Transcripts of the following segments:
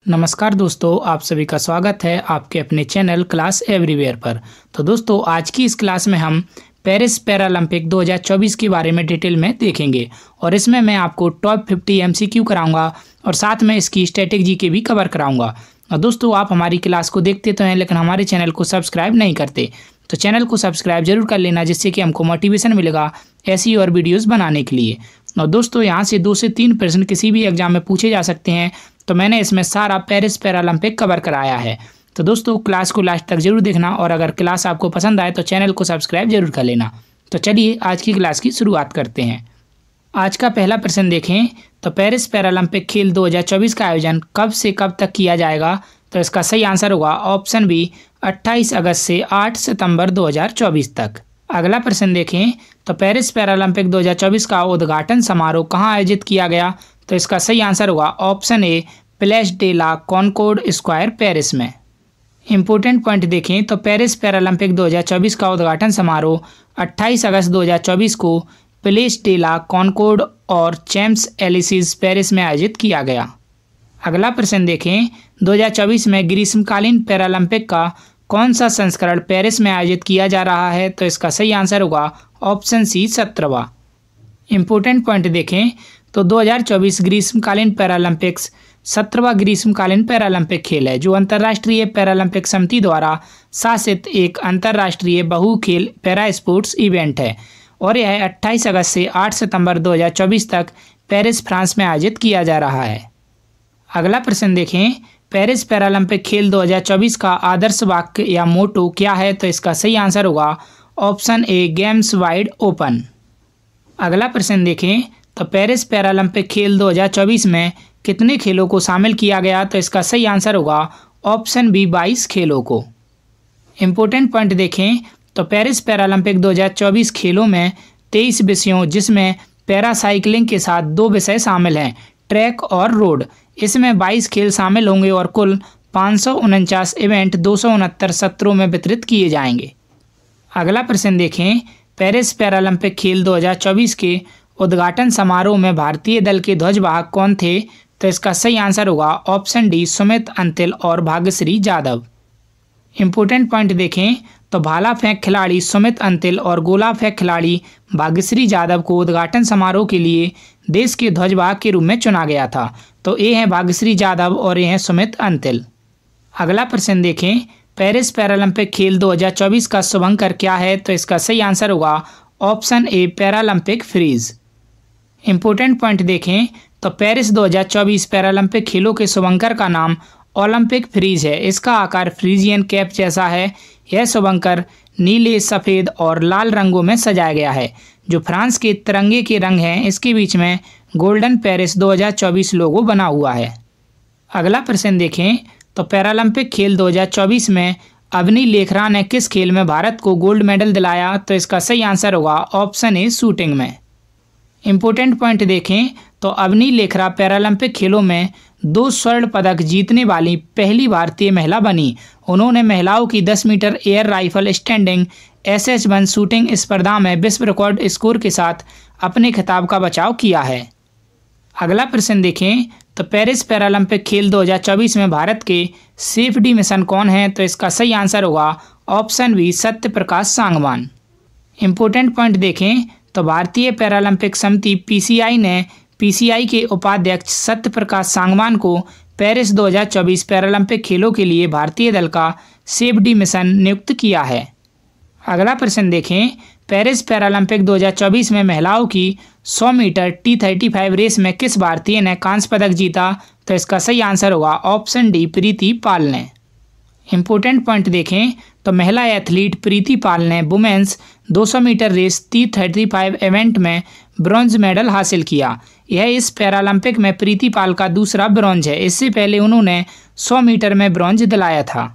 नमस्कार दोस्तों, आप सभी का स्वागत है आपके अपने चैनल क्लास एवरीवेयर पर। तो दोस्तों, आज की इस क्लास में हम पेरिस पैरालंपिक 2024 के बारे में डिटेल में देखेंगे और इसमें मैं आपको टॉप 50 एमसीक्यू कराऊंगा और साथ में इसकी स्ट्रेटेजी के भी कवर कराऊंगा। और दोस्तों, आप हमारी क्लास को देखते तो हैं लेकिन हमारे चैनल को सब्सक्राइब नहीं करते, तो चैनल को सब्सक्राइब जरूर कर लेना, जिससे कि हमको मोटिवेशन मिलेगा ऐसी और वीडियोज़ बनाने के लिए। और दोस्तों, यहाँ से 2 से 3 प्रश्न किसी भी एग्जाम में पूछे जा सकते हैं, तो मैंने इसमें सारा पेरिस पैरालंपिक कवर कराया है। तो दोस्तों, क्लास को लास्ट तक जरूर देखना और अगर क्लास आपको पसंद आए तो चैनल को सब्सक्राइब जरूर कर लेना। तो चलिए आज की क्लास की शुरुआत करते हैं। आज का पहला प्रश्न देखें तो पेरिस पैरालंपिक खेल 2024 का आयोजन कब से कब तक किया जाएगा? तो इसका सही आंसर होगा ऑप्शन बी 28 अगस्त से 8 सितंबर 2024 तक। अगला प्रश्न देखें तो पेरिस पैरालंपिक 2024 का उद्घाटन समारोह कहाँ आयोजित किया गया? तो इसका सही आंसर होगा option A place de la Concorde square Paris में। इंपॉर्टेंट पॉइंट देखें तो पेरिस पैरालंपिक 2024 का उद्घाटन समारोह 28 अगस्त 2024 को प्लेस डे ला कॉनकॉर्ड और चैम्प्स एलिसीज पेरिस में आयोजित किया गया। अगला प्रश्न देखें 2024 में ग्रीष्मकालीन पैरालंपिक का कौन सा संस्करण पेरिस में आयोजित किया जा रहा है? तो इसका सही आंसर होगा ऑप्शन सी 17वां। इंपॉर्टेंट पॉइंट देखें तो 2024 ग्रीष्मकालीन पैरालंपिक्स 17वां ग्रीष्मकालीन पैरालंपिक खेल है, जो अंतर्राष्ट्रीय पैरालंपिक समिति द्वारा शासित एक अंतर्राष्ट्रीय बहु खेल पैरा स्पोर्ट्स इवेंट है और यह 28 अगस्त से 8 सितंबर 2024 तक पेरिस फ्रांस में आयोजित किया जा रहा है। अगला प्रश्न देखें पेरिस पैरालंपिक खेल 2024 का आदर्श वाक्य या मोटो क्या है? तो इसका सही आंसर होगा option A games wide open. अगला प्रश्न देखें तो पेरिस पैरालंपिक खेल 2024 में कितने खेलों को शामिल किया गया? तो इसका सही आंसर होगा ऑप्शन बी 22 खेलों को। इम्पोर्टेंट पॉइंट देखें तो पेरिस पैरालंपिक 2024 खेलों में 23 विषयों, जिसमें पैरासाइकिलिंग के साथ 2 विषय शामिल हैं, ट्रैक और रोड। इसमें 22 खेल शामिल होंगे और कुल 549 इवेंट 269 सत्रों में वितरित किए जाएंगे। अगला प्रश्न देखें पेरिस पैरालंपिक खेल 2024 के उद्घाटन समारोह में भारतीय दल के ध्वजवाहक कौन थे? तो इसका सही आंसर होगा ऑप्शन डी सुमित अंतिल और भाग्यश्री जाधव। इंपॉर्टेंट पॉइंट देखें तो भाला फेंक खिलाड़ी सुमित अंतिल और गोला फेंक खिलाड़ी भाग्यश्री जाधव को उद्घाटन समारोह के लिए देश के ध्वजवाहक के रूप में चुना गया था। तो ये हैं भाग्यश्री जाधव और ये हैं सुमित अंतिल। अगला प्रश्न देखें पेरिस पैरालंपिक खेल 2024 का शुभंकर क्या है? तो इसका सही आंसर होगा option A Paralympic Phryges. Important point देखें तो पेरिस 2024 पैरालंपिक खेलों के शुभंकर का नाम ओलंपिक फ्रीज है। इसका आकार फ्रीजियन कैप जैसा है। यह शुभंकर नीले, सफ़ेद और लाल रंगों में सजाया गया है, जो फ्रांस के तिरंगे के रंग हैं। इसके बीच में गोल्डन पेरिस 2024 लोगो बना हुआ है। अगला प्रश्न देखें तो पैरालंपिक खेल 2024 में अवनी लेखरा ने किस खेल में भारत को गोल्ड मेडल दिलाया? तो इसका सही आंसर होगा ऑप्शन ए शूटिंग में। इंपॉर्टेंट पॉइंट देखें तो अवनी लेखरा पैरालंपिक खेलों में 2 स्वर्ण पदक जीतने वाली पहली भारतीय महिला बनी। उन्होंने महिलाओं की 10 metre air rifle standing SH1 shooting स्पर्धा में विश्व रिकॉर्ड स्कोर के साथ अपने खिताब का बचाव किया है। अगला प्रश्न देखें तो पेरिस पैरालंपिक खेल 2024 में भारत के सेफ्टी मिशन कौन है? तो इसका सही आंसर होगा option B Satya Prakash Sangwan. Important point देखें तो भारतीय पैरालंपिक समिति PCI ने PCI के उपाध्यक्ष सत्य प्रकाश सांगवान को पेरिस 2024 पैरालंपिक खेलों के लिए भारतीय दल का सेफ्टी मिशन नियुक्त किया है। अगला प्रश्न देखें पेरिस पैरालंपिक 2024 में महिलाओं की 100 मीटर T35 रेस में किस भारतीय ने कांस्य पदक जीता? तो इसका सही आंसर होगा ऑप्शन डी प्रीति पाल ने। इंपॉर्टेंट पॉइंट देखें तो महिला एथलीट प्रीति पाल ने women's 200 metre race T35 event में ब्रॉन्ज मेडल हासिल किया। यह इस पैरालंपिक में प्रीति पाल का दूसरा ब्रॉन्ज है। इससे पहले उन्होंने 100 मीटर में ब्रॉन्ज दिलाया था।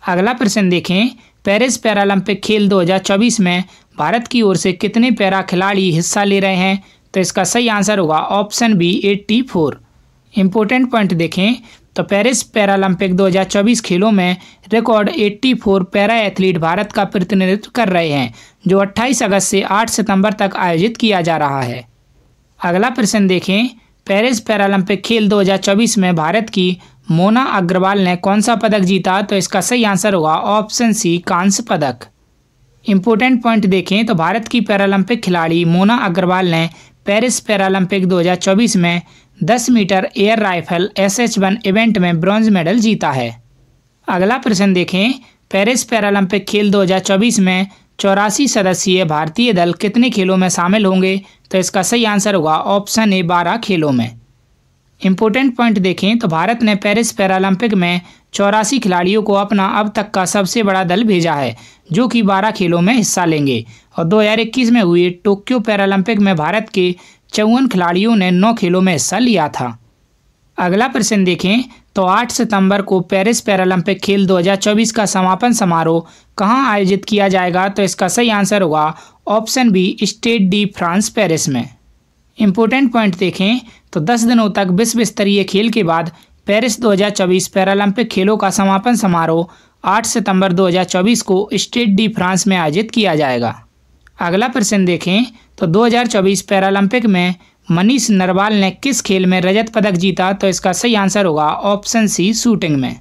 अगला प्रश्न देखें पेरिस पैरालंपिक खेल 2024 में भारत की ओर से कितने पैरा खिलाड़ी हिस्सा ले रहे हैं? तो इसका सही आंसर होगा ऑप्शन बी 84। इंपॉर्टेंट पॉइंट देखें तो पेरिस पैरालंपिक 2024 खेलों में रिकॉर्ड 84 पैरा एथलीट भारत का प्रतिनिधित्व कर रहे हैं, जो 28 अगस्त से 8 सितंबर तक आयोजित किया जा रहा है। अगला प्रश्न देखें पेरिस पैरालंपिक खेल 2024 में भारत की मोना अग्रवाल ने कौन सा पदक जीता? तो इसका सही आंसर होगा ऑप्शन सी, कांस्य पदक। इम्पोर्टेंट पॉइंट देखें तो भारत की पैरालंपिक खिलाड़ी मोना अग्रवाल ने पेरिस पैरालंपिक 2024 में 10 metre air rifle SH1 event में ब्रॉन्ज मेडल जीता है। अगला प्रश्न देखें, पेरिस पैरालंपिक खेल 2024 में 84 सदस्यीय भारतीय दल कितने खेलों में शामिल होंगे? तो इसका सही आंसर होगा ऑप्शन ए, 12 खेलों में। इम्पोर्टेंट पॉइंट देखें तो भारत ने पेरिस पैरालंपिक में 84 खिलाड़ियों को अपना अब तक का सबसे बड़ा दल भेजा है, जो कि 12 खेलों में हिस्सा लेंगे। और 2021 में हुए टोक्यो पैरालंपिक में भारत के 54 खिलाड़ियों ने 9 खेलों में हिस्सा लिया था। अगला प्रश्न देखें तो 8 सितंबर को पेरिस पैरालंपिक खेल 2024 का समापन समारोह कहां आयोजित किया जाएगा? तो इसका सही आंसर होगा option B, Stade de France Paris में। इम्पोर्टेंट पॉइंट देखें तो 10 दिनों तक विश्व स्तरीय खेल के बाद पेरिस 2024 पैरालंपिक खेलों का समापन समारोह 8 सितंबर 2024 को स्टेड डी फ्रांस में आयोजित किया जाएगा। अगला प्रश्न देखें तो 2024 पैरालंपिक में मनीष नरवाल ने किस खेल में रजत पदक जीता? तो इसका सही आंसर होगा ऑप्शन सी, शूटिंग में।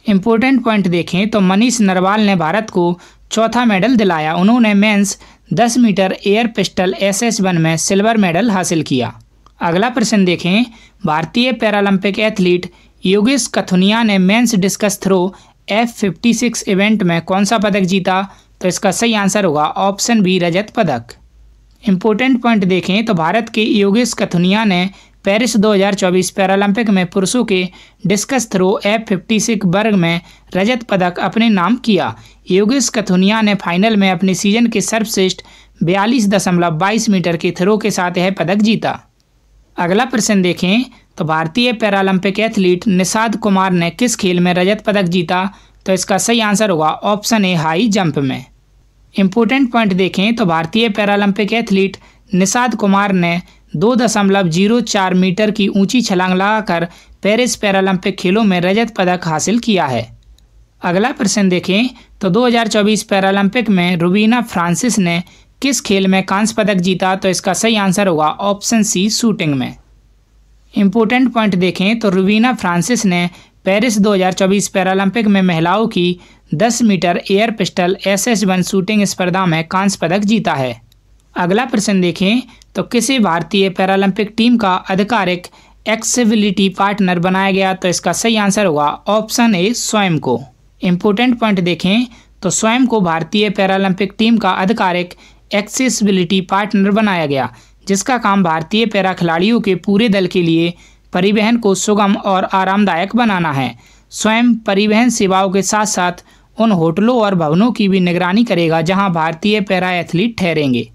इम्पोर्टेंट पॉइंट देखें तो मनीष नरवाल ने भारत को चौथा मेडल दिलाया। उन्होंने mains 10 metre air pistol SH1 में सिल्वर मेडल हासिल किया। अगला प्रश्न देखें, भारतीय पैरालंपिक एथलीट योगेश कथुनिया ने mains discus throw F56 event में कौन सा पदक जीता? तो इसका सही आंसर होगा ऑप्शन बी, रजत पदक। इम्पोर्टेंट पॉइंट देखें तो भारत के योगेश कथुनिया ने पेरिस 2024 पैरालंपिक में पुरुषों के डिस्कस थ्रो F56 वर्ग में रजत पदक अपने नाम किया। योगेश कथुनिया ने फाइनल में अपने सीजन के सर्वश्रेष्ठ 42.22 मीटर के थ्रो के साथ यह पदक जीता। अगला प्रश्न देखें तो भारतीय पैरालंपिक एथलीट निषाद कुमार ने किस खेल में रजत पदक जीता? तो इसका सही आंसर होगा ऑप्शन ए, हाई जंप में। इम्पोर्टेंट पॉइंट देखें तो भारतीय पैरालंपिक एथलीट निषाद कुमार ने 2.04 मीटर की ऊंची छलांग लगाकर पेरिस पैरालंपिक खेलों में रजत पदक हासिल किया है। अगला प्रश्न देखें तो 2024 पैरालंपिक में रुबीना फ्रांसिस ने किस खेल में कांस्य पदक जीता? तो इसका सही आंसर होगा ऑप्शन सी, शूटिंग में। इम्पोर्टेंट पॉइंट देखें तो रुबीना फ्रांसिस ने पेरिस 2024 पैरालंपिक में महिलाओं की 10 metre air pistol SH1 shooting स्पर्धा में कांस्य पदक जीता है। अगला प्रश्न देखें तो किसी भारतीय पैरालंपिक टीम का आधिकारिक एक्सेसिबिलिटी पार्टनर बनाया गया? तो इसका सही आंसर होगा ऑप्शन ए, स्वयं को। इम्पोर्टेंट पॉइंट देखें तो स्वयं को भारतीय पैरालंपिक टीम का आधिकारिक एक्सेसिबिलिटी पार्टनर बनाया गया, जिसका काम भारतीय पैरा खिलाड़ियों के पूरे दल के लिए परिवहन को सुगम और आरामदायक बनाना है। स्वयं परिवहन सेवाओं के साथ साथ उन होटलों और भवनों की भी निगरानी करेगा जहां भारतीय पैरा एथलीट ठहरेंगे।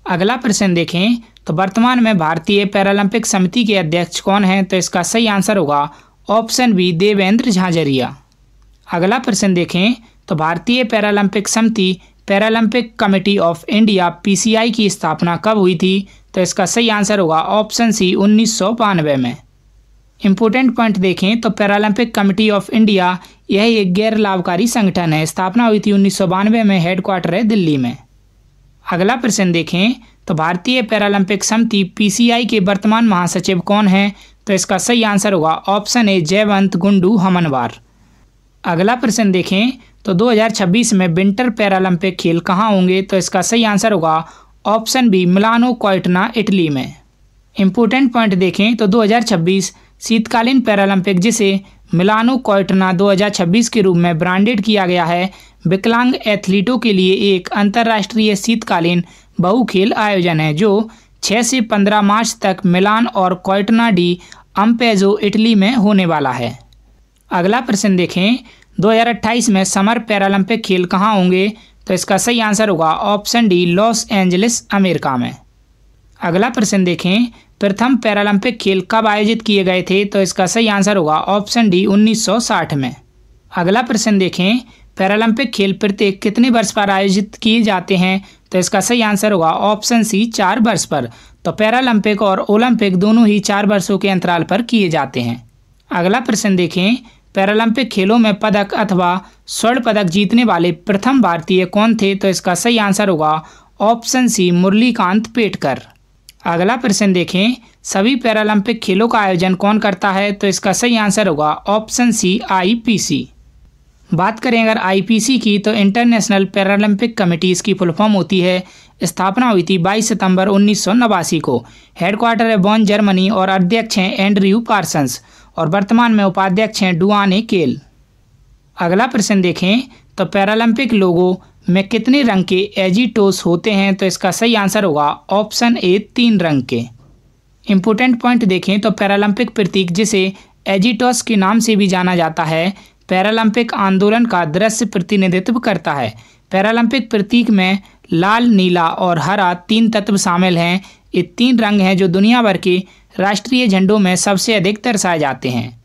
अगला प्रश्न देखें तो वर्तमान में भारतीय पैरालंपिक समिति के अध्यक्ष कौन हैं? तो इसका सही आंसर होगा ऑप्शन बी, देवेंद्र झाझरिया। अगला प्रश्न देखें तो भारतीय पैरालंपिक समिति Paralympic committee of India PCI की स्थापना कब हुई थी? तो इसका सही आंसर होगा ऑप्शन सी, 1992 में। इम्पोर्टेंट पॉइंट देखें तो पैरालंपिक कमेटी ऑफ इंडिया यह एक गैर लाभकारी संगठन है। स्थापना हुई थी 1992 में, हेडक्वार्टर है दिल्ली में। अगला प्रश्न देखें तो भारतीय पैरालंपिक समिति PCI के वर्तमान महासचिव कौन हैं? तो इसका सही आंसर होगा ऑप्शन ए, जयवंत गुंडू हमनवार। अगला प्रश्न देखें तो 2026 में विंटर पैरालंपिक खेल कहाँ होंगे? तो इसका सही आंसर होगा option B, Milano Cortina, Italy में। इम्पोर्टेंट पॉइंट देखें तो 2026 शीतकालीन पैरालंपिक, जिसे मिलानो कोर्टिना 2026 के रूप में ब्रांडेड किया गया है, विकलांग एथलीटों के लिए एक अंतर्राष्ट्रीय शीतकालीन बहुखेल आयोजन है जो 6 से 15 मार्च तक मिलान और कोर्टिना डी अम्पेजो, इटली में होने वाला है। अगला प्रश्न देखें 2028 में समर पैरालंपिक खेल कहाँ होंगे? तो इसका सही आंसर होगा option D, Los Angeles, America में। अगला प्रश्न देखें प्रथम पैरालंपिक खेल कब आयोजित किए गए थे? तो इसका सही आंसर होगा ऑप्शन डी, 1960 में। अगला प्रश्न देखें पैरालंपिक खेल प्रत्येक कितने वर्ष पर आयोजित किए जाते हैं? तो इसका सही आंसर होगा ऑप्शन सी, 4 वर्ष पर। तो पैरालंपिक और ओलंपिक दोनों ही 4 वर्षों के अंतराल पर किए जाते हैं। अगला प्रश्न देखें पैरालंपिक खेलों में पदक अथवा स्वर्ण पदक जीतने वाले प्रथम भारतीय कौन थे? तो इसका सही आंसर होगा ऑप्शन सी, मुरलीकांत पेटकर। अगला प्रश्न देखें, सभी पैरालंपिक खेलों का आयोजन कौन करता है? तो इसका सही आंसर होगा ऑप्शन सी आईपीसी। बात करें अगर आईपीसी की तो इंटरनेशनल पैरालंपिक कमेटी इसकी फुल फॉर्म होती है। स्थापना हुई थी 22 सितंबर 1989 को। हेडक्वार्टर है बॉन जर्मनी और अध्यक्ष हैं एंड्रयू पार्सन्स और वर्तमान में उपाध्यक्ष हैं डुआने केल। अगला प्रश्न देखें, तो पैरालंपिक लोगो में कितने रंग के एजिटोस होते हैं? तो इसका सही आंसर होगा ऑप्शन ए 3 रंग के। इंपोर्टेंट पॉइंट देखें तो पैरालंपिक प्रतीक जिसे एजिटोस के नाम से भी जाना जाता है पैरालंपिक आंदोलन का दृश्य प्रतिनिधित्व करता है। पैरालंपिक प्रतीक में लाल, नीला और हरा 3 तत्व शामिल हैं। ये 3 रंग हैं जो दुनिया भर के राष्ट्रीय झंडों में सबसे अधिक दर्शाए जाते हैं।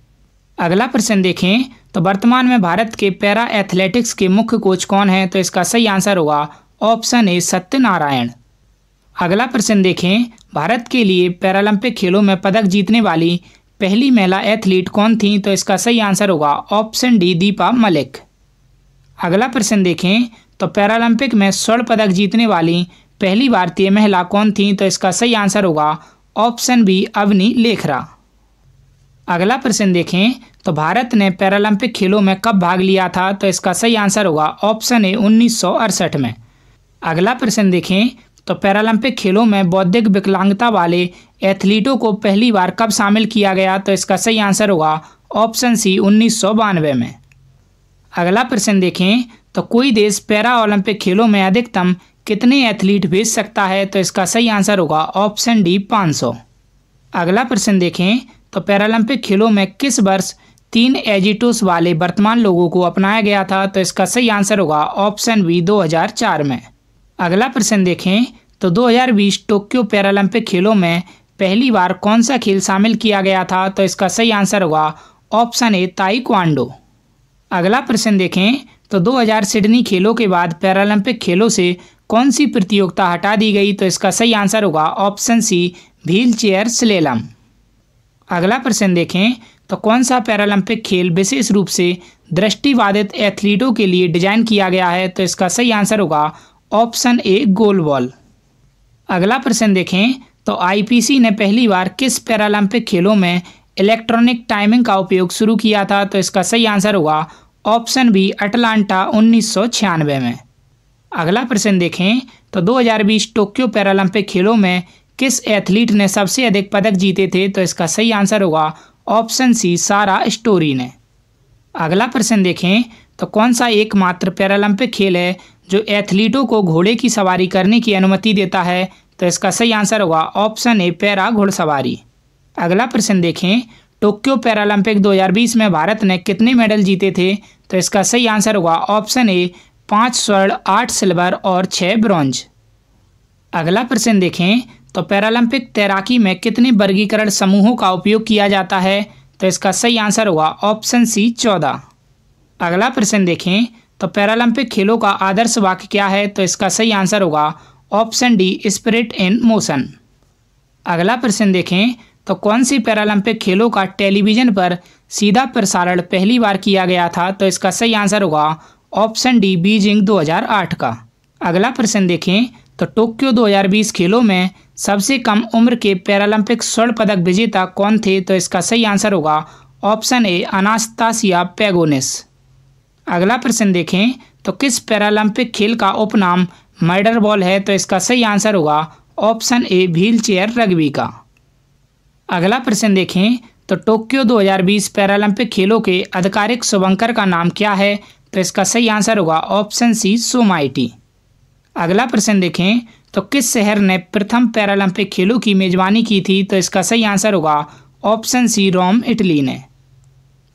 अगला प्रश्न देखें, तो वर्तमान में भारत के पैरा एथलेटिक्स के मुख्य कोच कौन हैं? तो इसका सही आंसर होगा ऑप्शन ए सत्यनारायण। अगला प्रश्न देखें, भारत के लिए पैरालंपिक खेलों में पदक जीतने वाली पहली महिला एथलीट कौन थी? तो इसका सही आंसर होगा ऑप्शन डी दीपा मलिक। अगला प्रश्न देखें, तो पैरालंपिक में स्वर्ण पदक जीतने वाली पहली भारतीय महिला कौन थी? तो इसका सही आंसर होगा ऑप्शन बी अवनी लेखरा। अगला प्रश्न देखें, तो भारत ने पैरालंपिक खेलों में कब भाग लिया था? तो इसका सही आंसर होगा ऑप्शन ए 1968 में। अगला प्रश्न देखें, तो पैरालंपिक खेलों में बौद्धिक विकलांगता वाले एथलीटों को पहली बार कब शामिल किया गया? तो इसका सही आंसर होगा ऑप्शन सी 1992 में। अगला प्रश्न देखें, तो कोई देश पैरा ओलंपिक खेलों में अधिकतम कितने एथलीट भेज सकता है? तो इसका सही आंसर होगा ऑप्शन डी 500। अगला प्रश्न देखें, तो पैरालंपिक खेलों में किस वर्ष 3 एजिटोस वाले वर्तमान लोगों को अपनाया गया था? तो इसका सही आंसर होगा ऑप्शन बी 2004 में। अगला प्रश्न देखें, तो 2020 टोक्यो पैरालंपिक खेलों में पहली बार कौन सा खेल शामिल किया गया था? तो इसका सही आंसर होगा ऑप्शन ए ताइक्वांडो। अगला प्रश्न देखें, तो 2000 सिडनी खेलों के बाद पैरालंपिक खेलों से कौन सी प्रतियोगिता हटा दी गई? तो इसका सही आंसर होगा option C wheelchair slalom. अगला प्रश्न देखें, तो कौन सा पैरालंपिक खेल विशेष रूप से दृष्टिबाधित एथलीटों के लिए डिजाइन किया गया है? तो इसका सही आंसर होगा ऑप्शन ए गोल बॉल। अगला प्रश्न देखें, तो आईपीसी ने पहली बार किस पैरालंपिक खेलों में इलेक्ट्रॉनिक टाइमिंग का उपयोग शुरू किया था? तो इसका सही आंसर होगा ऑप्शन बी अटलांटा 1996 में। अगला प्रश्न देखें, तो 2020 टोक्यो पैरालंपिक खेलों में किस एथलीट ने सबसे अधिक पदक जीते थे? तो इसका सही आंसर होगा ऑप्शन सी सारा स्टोरी ने। अगला प्रश्न देखें, तो कौन सा एकमात्र पैरालंपिक खेल है जो एथलीटों को घोड़े की सवारी करने की अनुमति देता है? तो इसका सही आंसर होगा ऑप्शन ए पैरा घुड़सवारी। अगला प्रश्न देखें, टोक्यो पैरालंपिक 2020 में भारत ने कितने मेडल जीते थे? तो इसका सही आंसर होगा ऑप्शन ए 5 स्वर्ण, 8 सिल्वर और 6 ब्रॉन्ज। अगला प्रश्न देखें, तो पैरालंपिक तैराकी में कितने वर्गीकरण समूहों का उपयोग किया जाता है? तो इसका सही आंसर होगा ऑप्शन सी 14। अगला प्रश्न देखें, तो पैरालंपिक खेलों का आदर्श वाक्य क्या है? तो इसका सही आंसर होगा option D spirit in motion. अगला प्रश्न देखें, तो कौन सी पैरालंपिक खेलों का टेलीविजन पर सीधा प्रसारण पहली बार किया गया था? तो इसका सही आंसर होगा ऑप्शन डी बीजिंग 2008 का। अगला प्रश्न देखें, तो टोक्यो 2020 खेलों में सबसे कम उम्र के पैरालंपिक स्वर्ण पदक विजेता कौन थे? तो इसका सही आंसर होगा ऑप्शन ए अनास्तासिया पैगोनिस। अगला प्रश्न देखें, तो किस पैरालंपिक खेल का उपनाम मर्डर बॉल है? तो इसका सही आंसर होगा option a wheel chair rugby का। अगला प्रश्न देखें, तो टोक्यो 2020 पैरालंपिक खेलों के आधिकारिक शुभंकर का नाम क्या है? तो इसका सही आंसर होगा ऑप्शन सी सोमाइटी। अगला प्रश्न देखें, तो किस शहर ने प्रथम पैरालंपिक खेलों की मेजबानी की थी? तो इसका सही आंसर होगा ऑप्शन सी रोम इटली ने।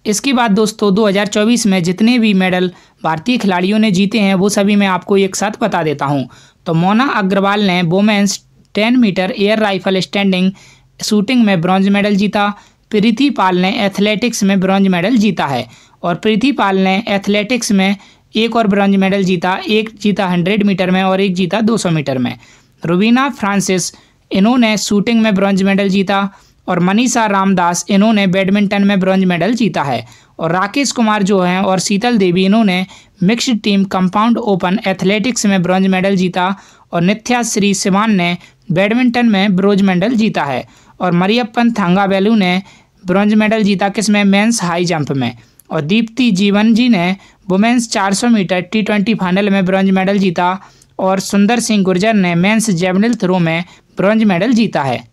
इसके बाद दोस्तों 2024 में जितने भी मेडल भारतीय खिलाड़ियों ने जीते हैं वो सभी मैं आपको एक साथ बता देता हूं। तो मोना अग्रवाल ने women's 10 metre air rifle standing shooting में ब्रॉन्ज मेडल जीता। प्रीति पाल ने एथलेटिक्स में ब्रॉन्ज मेडल जीता है और प्रीति पाल ने एथलेटिक्स में एक और ब्रॉन्ज मेडल जीता, एक जीता 100 मीटर में और एक जीता 200 मीटर में। रुबीना फ्रांसिस इन्होंने शूटिंग में ब्रॉन्ज मेडल जीता और मनीषा रामदास इन्होंने बैडमिंटन में ब्रॉन्ज मेडल जीता है और राकेश कुमार जो हैं और शीतल देवी इन्होंने mixed team compound open athletics में ब्रॉन्ज मेडल जीता और नित्या श्री सिवान ने बैडमिंटन में ब्रोंज मेडल जीता है। और मरियप्पन थांगावेलु ने ब्रॉन्ज मेडल जीता किसमें, मेंस हाई जंप में। और दीप्ति जीवनजी ने वुमेन्स 400 मीटर T20 फाइनल में ब्रॉन्ज मेडल जीता। और सुंदर सिंह गुर्जर ने मेंस जेवलिन थ्रो में ब्रॉन्ज मेडल जीता है।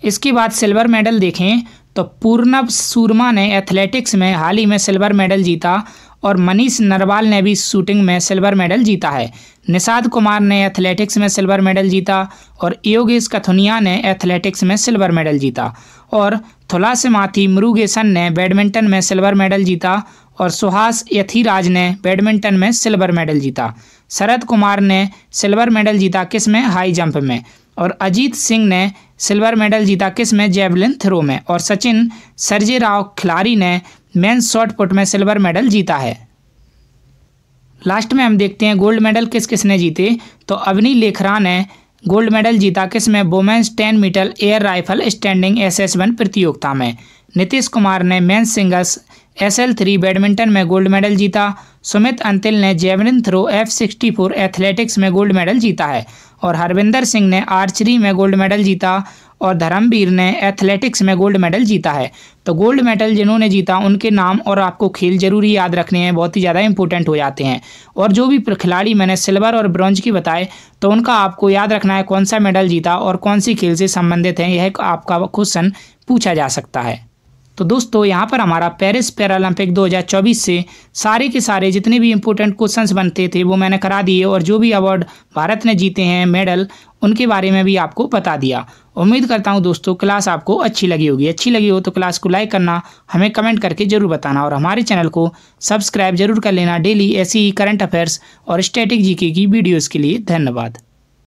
इसके बाद सिल्वर मेडल देखें तो पूर्णव सूरमा ने एथलेटिक्स में हाल ही में सिल्वर मेडल जीता। और मनीष नरवाल ने भी शूटिंग में सिल्वर मेडल जीता है। निषाद कुमार ने एथलेटिक्स में सिल्वर मेडल जीता। और योगेश कथुनिया ने एथलेटिक्स में सिल्वर मेडल जीता। और थुलासिमाथी मुरुगेसन ने बैडमिंटन में सिल्वर मेडल जीता। और सुहास यथिराज ने बैडमिंटन में सिल्वर मेडल जीता। शरद कुमार ने सिल्वर मेडल जीता किस में, हाई जंप में। और अजीत सिंह ने सिल्वर मेडल जीता किस में, जेवलिन थ्रो में। और सचिन सर्जेराव खिलाड़ी ने मेंस शॉट पुट में सिल्वर मेडल जीता है। लास्ट में हम देखते हैं गोल्ड मेडल किस किसने जीते। तो अवनी लेखरा ने गोल्ड मेडल जीता किस में, women's 10 metre air rifle standing SS1 प्रतियोगिता में। नीतीश कुमार ने मेंस सिंगल्स SL3 बैडमिंटन में गोल्ड मेडल जीता। सुमित अंतिल ने जेवलिन थ्रो F64 एथलेटिक्स में गोल्ड मेडल जीता है। और हरविंदर सिंह ने आर्चरी में गोल्ड मेडल जीता। और धर्मवीर ने एथलेटिक्स में गोल्ड मेडल जीता है। तो गोल्ड मेडल जिन्होंने जीता उनके नाम और आपको खेल जरूर याद रखने हैं, बहुत ही ज़्यादा इंपॉर्टेंट हो जाते हैं। और जो भी खिलाड़ी मैंने सिल्वर और ब्रॉन्ज की बताए तो उनका आपको याद रखना है कौन सा मेडल जीता और कौन सी खेल से संबंधित है, यह आपका क्वेश्चन पूछा जा सकता है। तो दोस्तों यहाँ पर हमारा पेरिस पैरालंपिक 2024 से सारे के सारे जितने भी इम्पोर्टेंट क्वेश्चंस बनते थे वो मैंने करा दिए। और जो भी अवार्ड भारत ने जीते हैं मेडल, उनके बारे में भी आपको बता दिया। उम्मीद करता हूँ दोस्तों क्लास आपको अच्छी लगी होगी। अच्छी लगी हो तो क्लास को लाइक करना, हमें कमेंट करके जरूर बताना। और हमारे चैनल को सब्सक्राइब जरूर कर लेना डेली ऐसी ही करंट अफेयर्स और स्टैटिक जीके की वीडियोज़ के लिए। धन्यवाद।